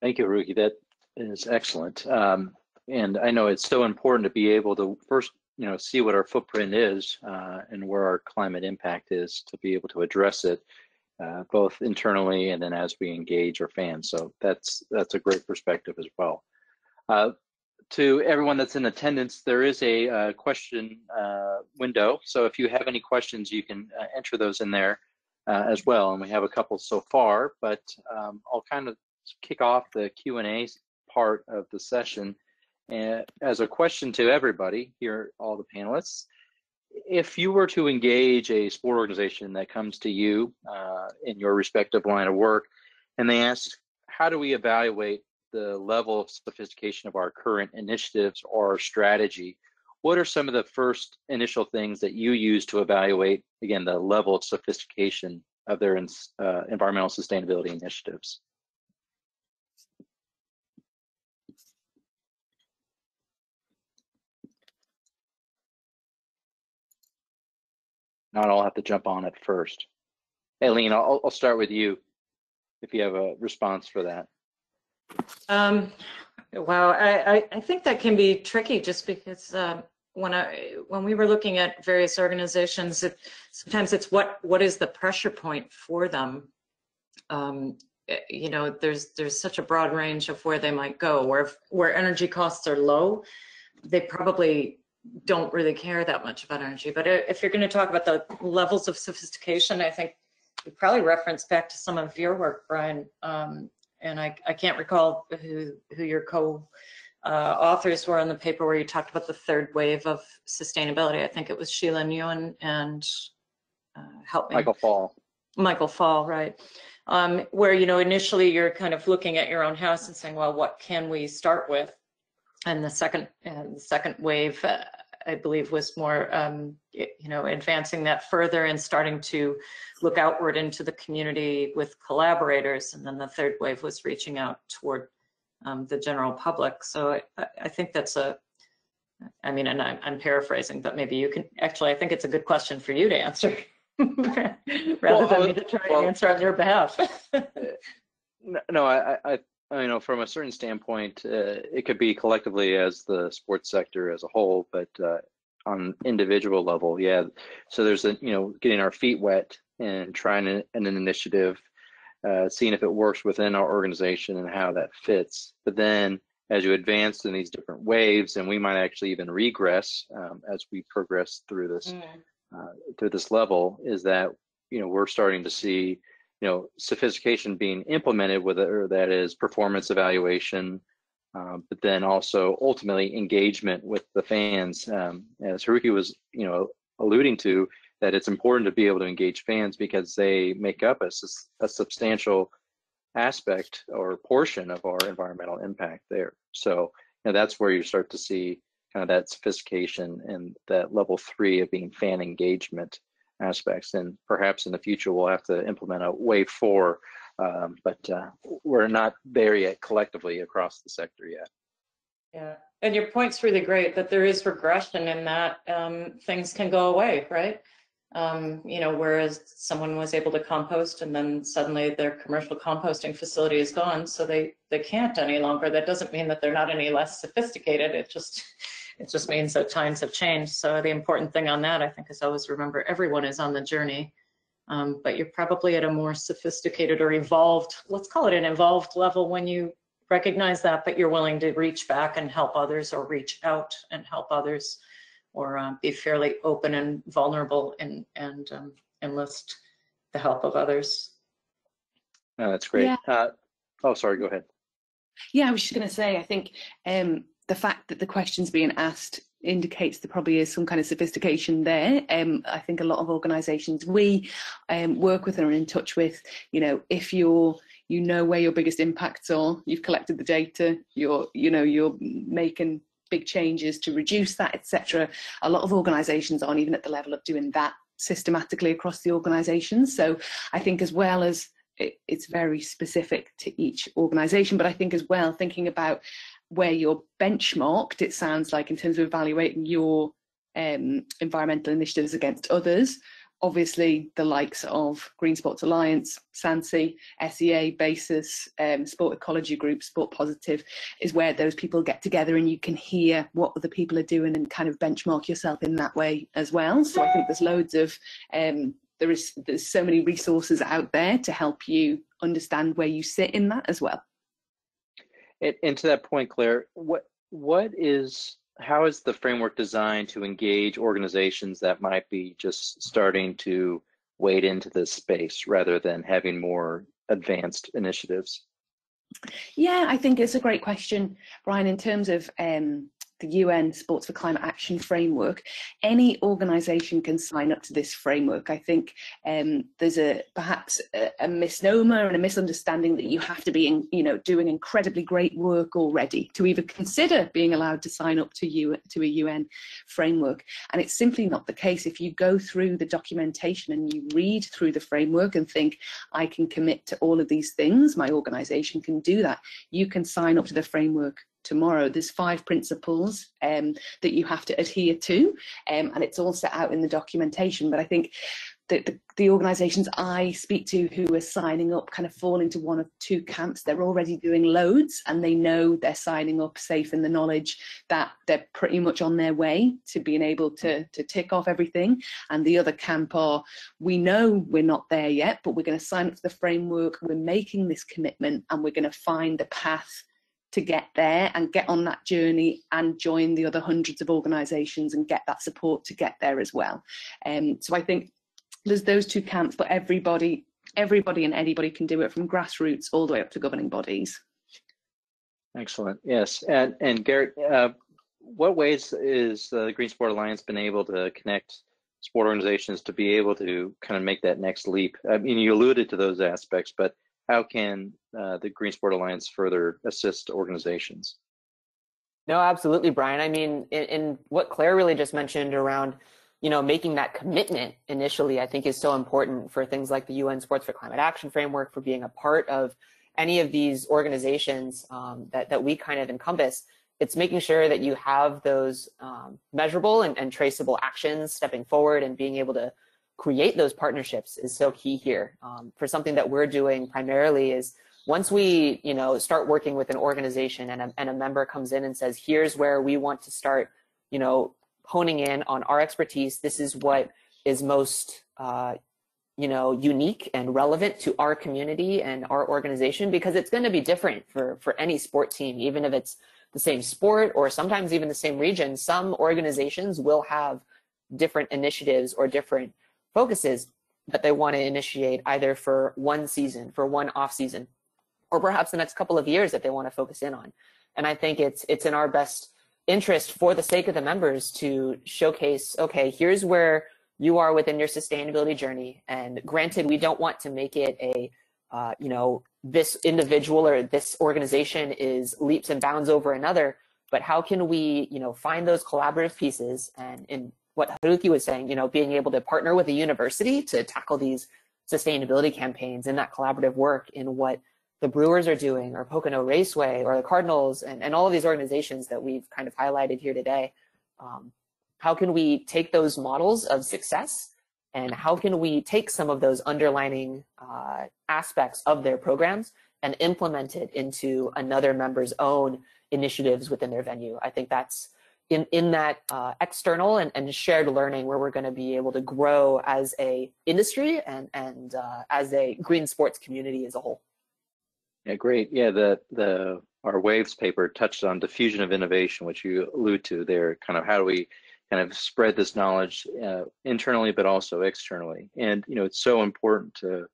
Thank you, Haruki. That is excellent. And I know it's so important to be able to first, see what our footprint is and where our climate impact is to be able to address it both internally and then as we engage our fans. So that's a great perspective as well. To everyone that's in attendance, there is a question window. So if you have any questions, you can enter those in there as well. And we have a couple so far, but I'll kind of kick off the Q&A part of the session. As a question to everybody here, all the panelists, if you were to engage a sport organization that comes to you in your respective line of work, and they ask, how do we evaluate the level of sophistication of our current initiatives or strategy? What are some of the first initial things that you use to evaluate, again, the level of sophistication of their environmental sustainability initiatives? Not all have to jump on it first. Aileen, I'll start with you if you have a response for that. Wow, I think that can be tricky just because when we were looking at various organizations, sometimes it's what is the pressure point for them. There's such a broad range of where they might go. Where energy costs are low, they probably don't really care that much about energy. But if you're going to talk about the levels of sophistication, I think you probably reference back to some of your work, Brian. And I can't recall who your co-authors were on the paper where you talked about the third wave of sustainability. I think it was Sheila Nguyen and help me. Michael Fall, right. Where, initially you're kind of looking at your own house and saying, well, what can we start with? And the second wave I believe was more, advancing that further and starting to look outward into the community with collaborators. And then the third wave was reaching out toward the general public. So I think that's and I'm paraphrasing, but maybe you can, actually, I think it's a good question for you to answer rather than me to try to answer on your behalf. No, I from a certain standpoint, it could be collectively as the sports sector as a whole, but on individual level, yeah. So there's getting our feet wet and trying an initiative, seeing if it works within our organization and how that fits. But then as you advance in these different waves, and we might actually even regress as we progress through this level, is that we're starting to see sophistication being implemented with it, or that is performance evaluation, but then also ultimately engagement with the fans. As Haruki was alluding to, that it's important to be able to engage fans because they make up a substantial aspect or portion of our environmental impact there. So that's where you start to see kind of that sophistication and that level 3 of being fan engagement aspects. And perhaps in the future we'll have to implement a wave 4, but we're not there yet collectively across the sector yet. Yeah, and your point's really great that there is regression in that things can go away, right? Whereas someone was able to compost and then suddenly their commercial composting facility is gone, so they can't any longer. That doesn't mean that they're not any less sophisticated. It just means that times have changed. So the important thing on that, I think, is always remember everyone is on the journey, but you're probably at a more sophisticated or evolved, let's call it an evolved level when you recognize that, but you're willing to reach back and help others, or reach out and help others, or be fairly open and vulnerable and enlist the help of others. Oh, that's great. Yeah. Oh, sorry, go ahead. Yeah, I was just going to say, I think the fact that the questions being asked indicates there probably is some kind of sophistication there. I think a lot of organisations we work with and are in touch with, if you're where your biggest impacts are, you've collected the data, you're making big changes to reduce that, etc. A lot of organisations aren't even at the level of doing that systematically across the organisations. So I think, as well as it's very specific to each organisation, but I think as well, thinking about where you're benchmarked, it sounds like, in terms of evaluating your environmental initiatives against others. Obviously, the likes of Green Sports Alliance, SANSI, SEA, BASIS, Sport Ecology Group, Sport Positive, is where those people get together and you can hear what other people are doing and kind of benchmark yourself in that way as well. So I think there's loads of, there's so many resources out there to help you understand where you sit in that as well. And to that point, Claire, how is the framework designed to engage organizations that might be just starting to wade into this space rather than having more advanced initiatives? Yeah, I think it's a great question, Brian, in terms of the UN Sports for Climate Action framework. Any organisation can sign up to this framework. I think there's perhaps a misnomer and a misunderstanding that you have to be doing incredibly great work already to even consider being allowed to sign up to a UN framework. And it's simply not the case. If you go through the documentation and you read through the framework and think, I can commit to all of these things, my organisation can do that, you can sign up to the framework tomorrow. There's 5 principles that you have to adhere to, and it's all set out in the documentation. But I think that the organisations I speak to who are signing up kind of fall into one of 2 camps. They're already doing loads and they know they're signing up safe in the knowledge that they're pretty much on their way to being able to tick off everything. And the other camp are, we know we're not there yet, but we're going to sign up to the framework, we're making this commitment, and we're going to find the path to get there and get on that journey and join the other hundreds of organisations and get that support to get there as well. So I think there's those 2 camps, but everybody and anybody can do it, from grassroots all the way up to governing bodies. Excellent. Yes. And Garrett, what ways is the Green Sport Alliance been able to connect sport organizations to be able to kind of make that next leap? I mean, you alluded to those aspects, but how can the Green Sport Alliance further assist organizations? No, absolutely, Brian. I mean, in what Claire really just mentioned around, making that commitment initially, I think is so important for things like the UN Sports for Climate Action Framework, for being a part of any of these organizations that we kind of encompass. It's making sure that you have those measurable and traceable actions stepping forward, and being able to create those partnerships is so key here. For something that we're doing primarily is, once we, start working with an organization and a member comes in and says, here's where we want to start, honing in on our expertise. This is what is most, unique and relevant to our community and our organization, because it's going to be different for any sport team, even if it's the same sport or sometimes even the same region. Some organizations will have different initiatives or different focuses that they want to initiate, either for one season, for one off season, or perhaps the next couple of years that they want to focus in on. And I think it's in our best interest, for the sake of the members, to showcase, okay, here's where you are within your sustainability journey. And granted, we don't want to make it a, this individual or this organization is leaps and bounds over another, but how can we, find those collaborative pieces? And in what Haruki was saying, being able to partner with a university to tackle these sustainability campaigns and that collaborative work in what the Brewers are doing, or Pocono Raceway, or the Cardinals, and all of these organizations that we've kind of highlighted here today. How can we take those models of success, and how can we take some of those underlining aspects of their programs and implement it into another member's own initiatives within their venue? I think that's in that external and shared learning where we're going to be able to grow as a industry and as a green sports community as a whole. Yeah, great. Yeah, our Waves paper touched on diffusion of innovation, which you allude to there. Kind of how do we kind of spread this knowledge internally, but also externally? And it's so important to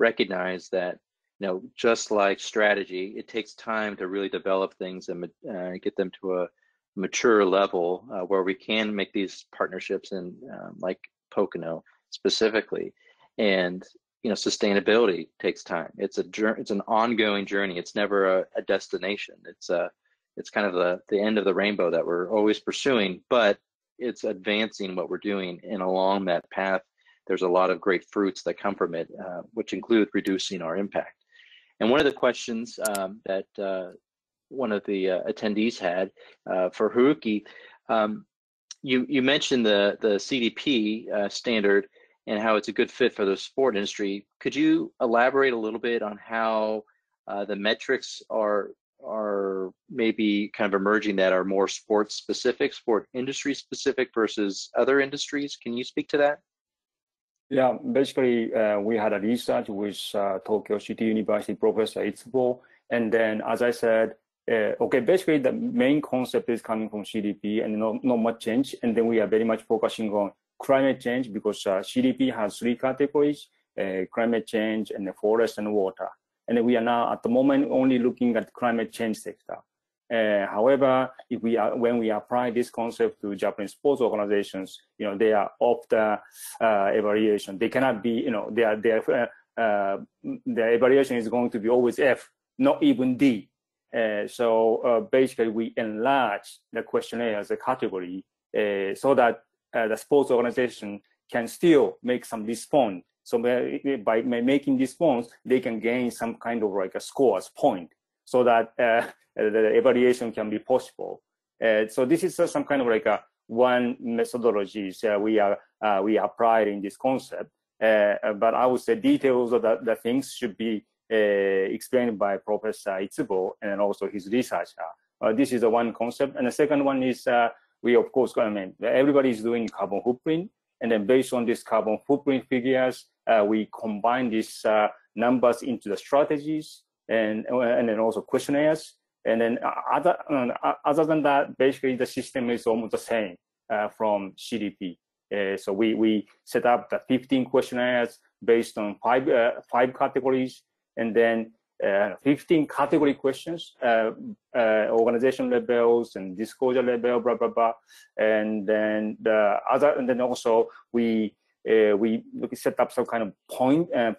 recognize that just like strategy, it takes time to really develop things and get them to a mature level where we can make these partnerships, and like Pocono specifically. And sustainability takes time. It's an ongoing journey. It's never a destination. It's kind of the end of the rainbow that we're always pursuing, but it's advancing what we're doing. And along that path, there's a lot of great fruits that come from it, which include reducing our impact. And one of the questions that one of the attendees had for Haruki, you mentioned the CDP standard and how it's a good fit for the sport industry. Could you elaborate a little bit on how the metrics are maybe kind of emerging that are more sport specific, sport industry specific versus other industries? Can you speak to that? Yeah, basically, we had a research with Tokyo City University Professor Itsubo. And then, as I said, basically the main concept is coming from CDP and not much change. And then we are very much focusing on climate change, because CDP has 3 categories, climate change and the forest and water. And we are now at the moment only looking at climate change sector. However, when we apply this concept to Japanese sports organizations, they are off the evaluation. They cannot be, their evaluation is going to be always F, not even D. So basically, we enlarge the questionnaire as a category so that the sports organization can still make some response. So by making response, they can gain some kind of like a scores point, so that the evaluation can be possible. So this is some kind of like a one methodology we applied in this concept. But I would say details of the things should be explained by Professor Itsubo and also his researcher. This is the one concept. And the second one is we, of course, everybody is doing carbon footprint. And then based on this carbon footprint figures, we combine these numbers into the strategies and then also questionnaires. And then other than that, basically the system is almost the same from CDP. So we set up the 15 questionnaires based on five categories, and then 15 category questions, organization levels and disclosure level, blah blah blah, and then also we set up some kind of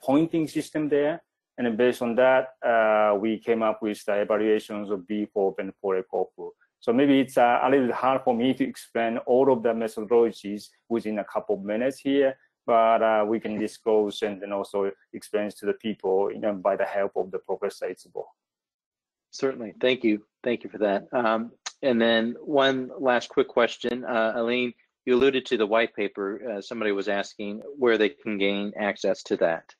pointing system there, and then based on that we came up with the evaluations of B4 and 4 Poole. So maybe it's a little hard for me to explain all of the methodologies within a couple of minutes here, but we can disclose and then also explain to the people, you know, by the help of the Professor Itsubo. Certainly, thank you for that. And then one last quick question, Aileen, you alluded to the white paper. Somebody was asking where they can gain access to that.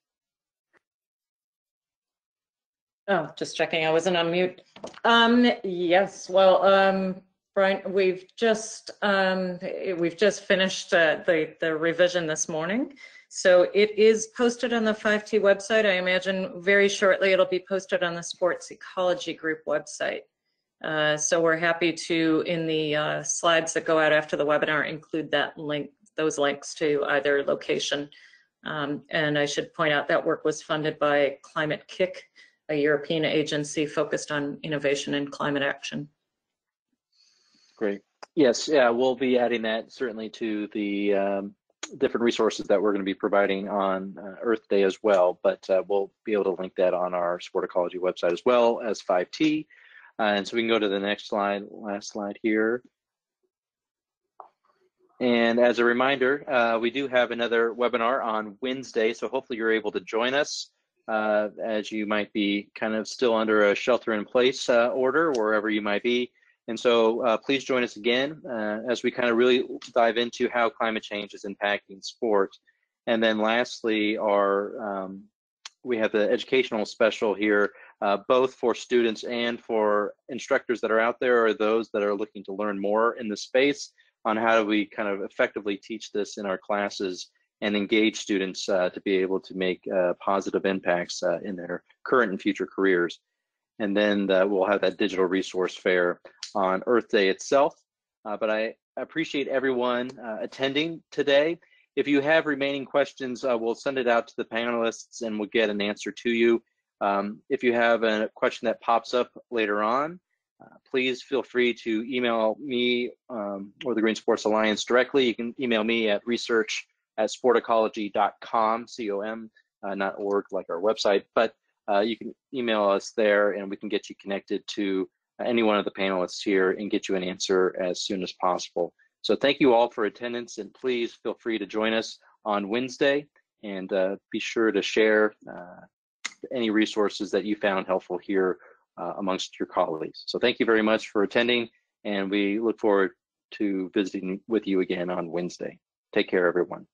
Oh, just checking. I wasn't on mute. Yes. Well, Brian, we've just finished the revision this morning, so it is posted on the 5T website. I imagine very shortly it'll be posted on the Sports Ecology Group website. So we're happy to, in the slides that go out after the webinar, include that link, those links to either location. And I should point out that work was funded by Climate Kick, a European agency focused on innovation and climate action. Great. Yes, yeah, we'll be adding that certainly to the different resources that we're going to be providing on Earth Day as well, but we'll be able to link that on our Sport Ecology website as well as 5T. And so we can go to the next slide, last slide here. And as a reminder, we do have another webinar on Wednesday, so hopefully you're able to join us. As you might be kind of still under a shelter-in-place order, wherever you might be. And so please join us again as we kind of really dive into how climate change is impacting sport. And then lastly, we have the educational special here, both for students and for instructors that are out there, or those that are looking to learn more in the space on how do we kind of effectively teach this in our classes and engage students to be able to make positive impacts in their current and future careers. And then we'll have that digital resource fair on Earth Day itself. But I appreciate everyone attending today. If you have remaining questions, we'll send it out to the panelists and we'll get an answer to you. If you have a question that pops up later on, please feel free to email me or the Green Sports Alliance directly. You can email me at research@sportecology.com, C-O-M, not org like our website, but you can email us there and we can get you connected to any one of the panelists here and get you an answer as soon as possible. So thank you all for attendance, and please feel free to join us on Wednesday, and be sure to share any resources that you found helpful here amongst your colleagues. So thank you very much for attending, and we look forward to visiting with you again on Wednesday. Take care, everyone.